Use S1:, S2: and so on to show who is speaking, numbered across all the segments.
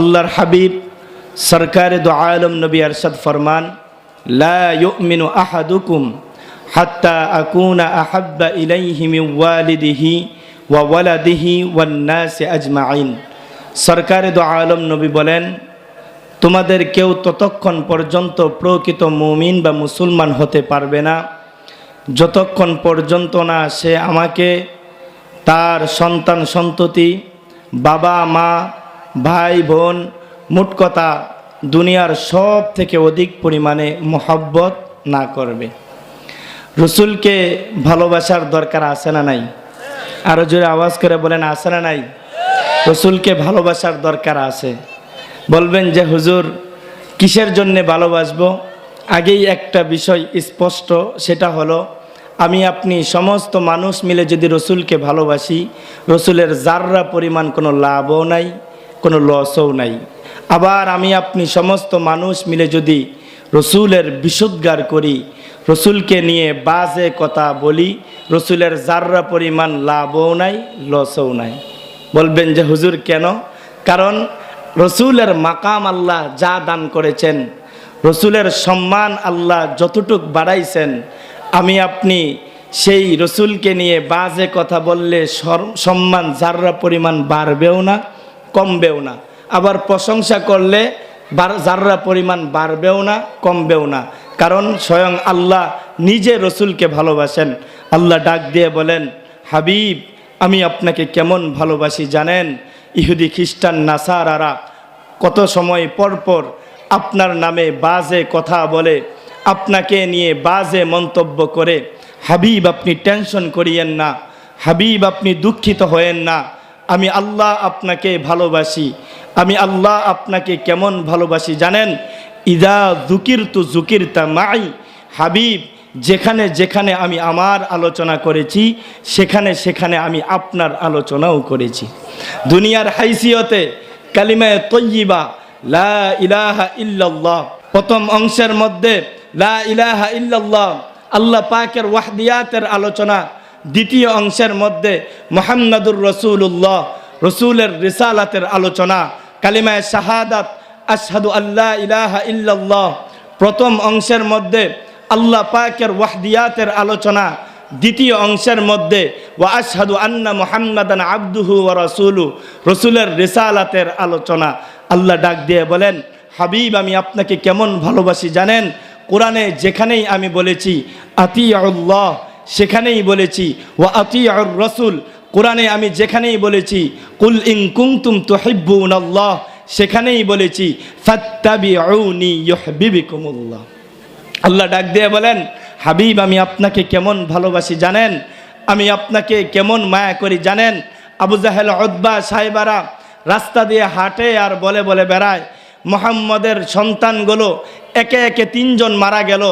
S1: আল্লাহর হাবিব সরকারে দো আলম নবী আরশাদ ফরমান, লা ইউমিনু আহাদুকুম হাত্তা আকুনা আহাব্বা ইলাইহি মিন ওয়ালিদিহি ওয়া ওয়ালাদিহি ওয়ান নাসি আজমাইন। সরকারে দো আলম নবী বলেন, তোমাদের কেউ ততক্ষণ পর্যন্ত প্রকৃত মুমিন বা মুসলমান হতে পারবে না যতক্ষণ পর্যন্ত না সে আমাকে, তার সন্তান সন্ততি, বাবা মা, ভাই বোন, মোট কথা দুনিয়ার সব থেকে অধিক পরিমাণে মহব্বত না করবে। রসুলকে ভালোবাসার দরকার আছে না নাই? আরো জোরে আওয়াজ করে বলেন, আছে না নাই? রসুলকে ভালোবাসার দরকার আছে। বলবেন যে হুজুর কিসের জন্যে ভালোবাসবো? আগেই একটা বিষয় স্পষ্ট, সেটা হলো আমি আপনি সমস্ত মানুষ মিলে যদি রসুলকে ভালোবাসি, রসুলের জাররা পরিমাণ কোনো লাভও নাই, কোনো লসও নাই। আবার আমি আপনি সমস্ত মানুষ মিলে যদি রসুলের বিশুদ্ধার করি, রসুলকে নিয়ে বাজে কথা বলি, রসুলের জাররা পরিমাণ লাভও নাই, লসও নাই। বলবেন যে হুজুর কেন? কারণ রসুলের মাকাম আল্লাহ যা দান করেছেন, রসুলের সম্মান আল্লাহ যতটুক বাড়াইছেন, আমি আপনি সেই রসুলকে নিয়ে বাজে কথা বললে সম্মান জাররা পরিমাণ বাড়বেও না, কমবেও না। আবার প্রশংসা করলে জাররা পরিমাণ বাড়বেও না, কমবেও না। কারণ স্বয়ং আল্লাহ নিজে রসুলকে ভালোবাসেন। আল্লাহ ডাক দিয়ে বলেন, হাবিব আমি আপনাকে কেমন ভালোবাসি জানেন? ইহুদি খ্রিস্টান নাসারারা কত সময় পর পর আপনার নামে বাজে কথা বলে, আপনাকে নিয়ে বাজে মন্তব্য করে। হাবিব আপনি টেনশন করিয়েন না, হাবিব আপনি দুঃখিত হয়েন না, আমি আল্লাহ আপনাকে ভালোবাসি। আমি আল্লাহ আপনাকে কেমন ভালোবাসি জানেন? ইদা যুকিরতু যুকিরতা মাই। হাবিব যেখানে যেখানে আমি আমার আলোচনা করেছি, সেখানে সেখানে আমি আপনার আলোচনাও করেছি। দুনিয়ার হাইসিয়তে কালিমায়ে তয়্যিবা লা ইলাহা ইল্লাল্লাহ, প্রথম অংশের মধ্যে লা ইলাহা ইল্লাল্লাহ আল্লাহ পাকের ওয়াহদিয়াতের আলোচনা, দ্বিতীয় অংশের মধ্যে মুহাম্মাদুর রাসূলুল্লাহ রসুলের রিসালাতের আলোচনা, কালিমায়ে শাহাদাত আশহাদু আল্লা ইলাহা ইল্লাল্লাহ। প্রথম অংশের মধ্যে আল্লাহ পাকের ওয়াহদিয়াতের আলোচনা, দ্বিতীয় অংশের মধ্যে ওয়া আশহাদু আন্না মুহাম্মাদান আবদুহু ওয়া রাসূলু রসুলের রিসালাতের আলোচনা। আল্লাহ ডাক দিয়ে বলেন, হাবিব আমি আপনাকে কেমন ভালোবাসি জানেন? কোরআনে যেখানেই আমি বলেছি আতিউল্লাহ, সেখানেই বলেছি ওয়া আতিউর রাসূল। কোরআনে আমি যেখানেই বলেছি কুল ইন কুনতুম তুহিব্বুনাল্লাহ, সেখানেই বলেছি ফাত্তাবিউনি ইউহিব্বুকুমুল্লাহ। আল্লাহ ডাক দিয়ে বলেন, হাবিব আমি আপনাকে কেমন ভালোবাসি জানেন? আমি আপনাকে কেমন মায়া করি জানেন? আবু জাহেল, উতবা সাহেবারা রাস্তা দিয়ে হাঁটে আর বলে বলে বেড়ায়, মুহাম্মদের সন্তানগুলো একে একে 3 জন মারা গেল,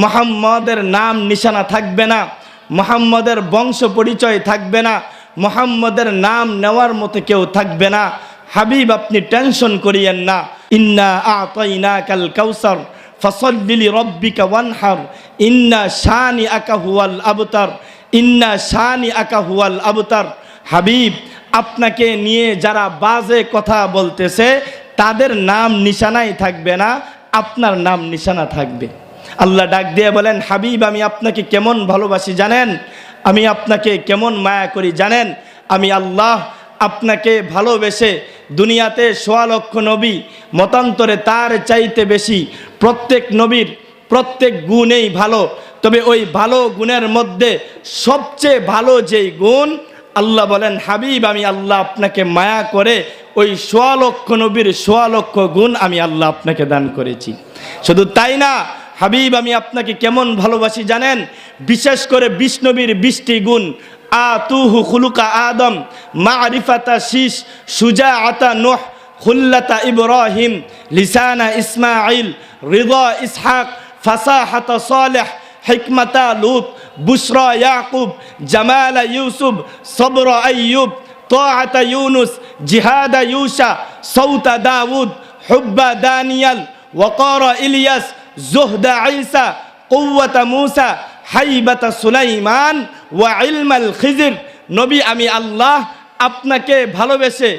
S1: মুহাম্মদের নাম নিশানা থাকবে না, মুহাম্মদের বংশ পরিচয় থাকবে না, মুহাম্মদের নাম নেওয়ার মতো কেউ থাকবে না। হাবিব আপনি টেনশন করিয়েন না। ইন্না আতাইনাকাল কাউসার ফাসাল্লি লিরাব্বিকা ওয়ানহার ইন্না শানিআকা হুয়াল আবতার, ইন্না শানিআকা হুয়াল আবতার। হাবিব আপনাকে নিয়ে যারা বাজে কথা বলতেছে, তাদের নাম নিশানাই থাকবে না, আপনার নাম নিশানা থাকবে। আল্লাহ ডাক দিয়ে বলেন, হাবিব আমি আপনাকে কেমন ভালোবাসি জানেন? আমি আপনাকে কেমন মায়া করি জানেন? আমি আল্লাহ আপনাকে ভালোবেসে দুনিয়াতে 1.25 লক্ষ নবী, মতান্তরে তার চাইতে বেশি, প্রত্যেক নবীর প্রত্যেক গুণেই ভালো। তবে ওই ভালো গুণের মধ্যে সবচেয়ে ভালো যেই গুণ, আল্লাহ বলেন হাবিব আমি আল্লাহ আপনাকে মায়া করে ওই 1.25 লক্ষ নবীর 1.25 লক্ষ গুণ আমি আল্লাহ আপনাকে দান করেছি। শুধু তাই না, হাবিব আমি আপনাকে কেমন ভালোবাসি জানেন? বিশেষ করে 20 নবীর 20টি গুণ। আতুহু খুলুকা আদম, মারিফাতা শীষ, সুজাআতা নূহ, খুল্লাতা ইব্রাহিম, লিসানা ইসমাঈল, রিদা ইসহাক, ফাসাহাতা সালেহ, হিকমাতা লূত, বুশরা ইয়াকুব, জামালা ইউসুফ, সবরা আইয়ুব, তাআতা ইউনুস, জিহাদা ইউসা, সৌতা দাউদ, হুব্বা দানিয়াল, ওয়াকারা ইলিয়াস, জুহদা ঈসা, কুওয়াতা মূসা, হাইবাতা সুলাইমান, ওয়া ইলমাল খিজির। নবী আমি আল্লাহ আপনাকে ভালোবেসে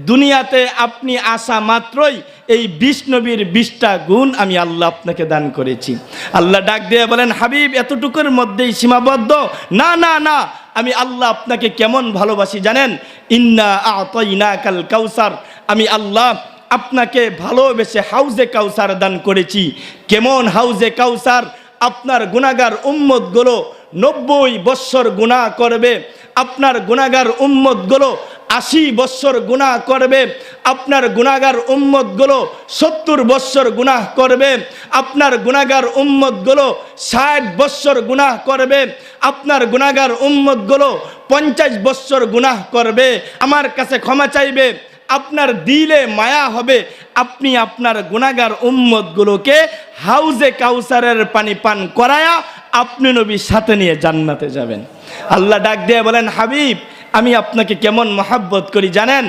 S1: দুনিয়াতে আপনি আসা মাত্রই এই 20 নবীর 20টা গুণ আমি আল্লাহ আপনাকে দান করেছি। আল্লাহ ডাক দিয়ে বলেন, হাবিব এতটুকুর মধ্যেই সীমাবদ্ধ? না না না, আমি আল্লাহ আপনাকে কেমন ভালোবাসি জানেন? ইন্না আ'তাইনাকাল কাউসার, আমি আল্লাহ আপনাকে ভালোবেসে হাউজে কাউসার দান করেছি। কেমন হাউজে কাউসার? আপনার গুনাহগার উম্মতগুলো 90 বৎসর গুনাহ করবে, আপনার গুনাহগার উম্মতগুলো 80 বৎসর গুনাহ করবে, আপনার গুনাহগার উম্মতগুলো 70 বৎসর গুনাহ করবে, আপনার গুনাহগার উম্মতগুলো 60 বৎসর গুনাহ করবে, আপনার গুনাহগার উম্মতগুলো 50 বৎসর গুনাহ করবে। আমার কাছে ক্ষমা চাইবে, আপনার দিলে মায়া হবে, আপনি আপনার গুনাহগার উম্মতগুলোকে হাউজে কাউসারের পানি পান করায়া আপনি নবীর সাথে নিয়ে জান্নাতে যাবেন। আল্লাহ ডাক দিয়ে বলেন, হাবিব আমি আপনাকে কেমন মহাব্বত করি জানেন?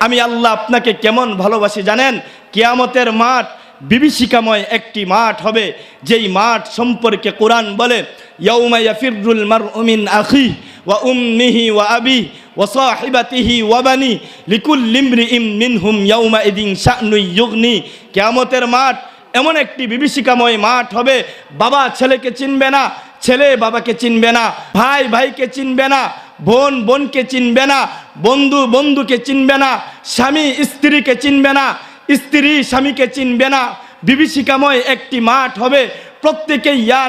S1: আমি আল্লাহ আপনাকে কেমন ভালোবাসি জানেন? কিয়ামতের মাঠ বিভীষিকাময় একটি মাঠ হবে, যেই মাঠ সম্পর্কে কোরআন বলে, ইয়াউমা ইয়াফিরুল মারউ মিন আখিহি ওয়া উম্মিহি ওয়া আবিহি ওয়া সাহিবাতিহি ওয়া বানি লিকুল্লি ইমরিইম মিনহুম ইয়াউমা ইদিন শা'নুন ইউগনি। কিয়ামতের মাঠ এমন একটি বিভীষিকাময় মাঠ হবে, বাবা ছেলেকে চিনবে না, ছেলে বাবাকে চিনবে না, ভাই ভাইকে চিনবে না, বোন বোনকে চিনবে না, বন্ধু বন্ধুকে চিনবে না, স্বামী স্ত্রীকে চিনবে না, স্ত্রী স্বামীকে চিনবে না। বিভীষিকাময় একটি মাঠ হবে, প্রত্যেকে ইয়া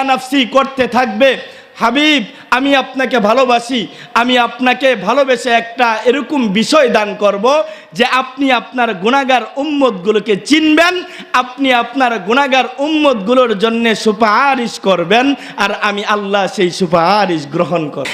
S1: নাফসি করতে থাকবে। হাবিব আমি আপনাকে ভালোবাসি, আমি আপনাকে ভালোবেসে একটা এরকম বিষয় দান করব যে আপনি আপনার গুনাহগার উম্মতগুলোকে চিনবেন, আপনি আপনার গুনাহগার উম্মতগুলোর জন্য সুপারিশ করবেন, আর আমি আল্লাহ সেই সুপারিশ গ্রহণ করব।